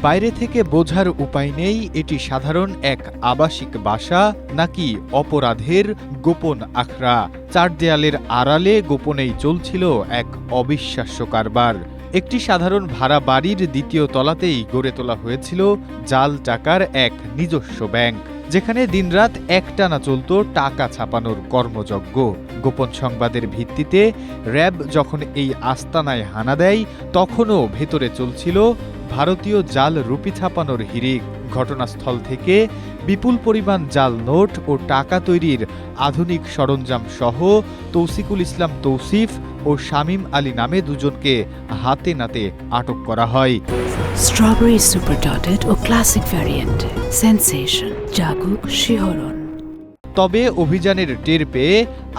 বাইরে থেকে বোঝার উপায় নেই এটি সাধারণ এক আবাসিক বাসা নাকি অপরাধের গোপন আখড়া। চার দেয়ালের আড়ালে গোপনেই চলছিল এক অবিশ্বাস্য কারবার। একটি সাধারণ ভাড়া বাড়ির দ্বিতীয় তলাতেই গড়ে তোলা হয়েছিল জাল টাকার এক নিজস্ব ব্যাংক, যেখানে দিনরাত একটানা চলত টাকা ছাপানোর কর্মযজ্ঞ। গোপন সংবাদের ভিত্তিতে র্যাব যখন এই আস্তানায় হানা দেয়, তখনও ভেতরে চলছিল ভারতীয় জাল রুপি ছাপানোর হিড়িক। ঘটনাস্থল থেকে বিপুল পরিমাণ জাল নোট ও টাকা তৈরির আধুনিক সরঞ্জাম সহ তৌসিকুল ইসলাম তৌসিফ ও শামীম আলী নামে দুজনকে হাতে নাতে আটক করা হয়। স্ট্রবেরি সুপার ডটেড ও ক্লাসিক ভ্যারিয়েন্টে সেন্সেশন জাগুক শিহরণ। তবে অভিযানের টের পেয়ে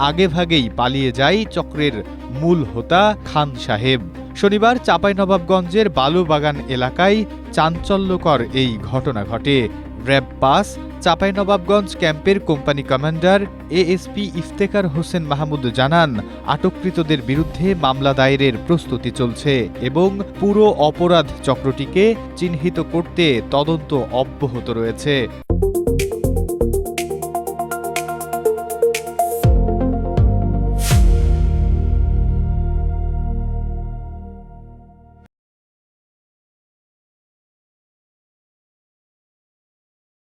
আগেভাগেই পালিয়ে যায় চক্রের মূল হোতা খান সাহেব। শনিবার চাঁপাইনবাবগঞ্জের বালুবাগান এলাকায় চাঞ্চল্যকর এই ঘটনা ঘটে। র্যাব ৫ চাঁপাইনবাবগঞ্জ ক্যাম্পের company commander ASP Iftekhar Hossain Mahmud জানান, আটককৃতদের বিরুদ্ধে মামলা দায়েরের প্রস্তুতি চলছে এবং পুরো অপরাধ চক্রটিকে চিহ্নিত করতে তদন্ত অব্যাহত রয়েছে।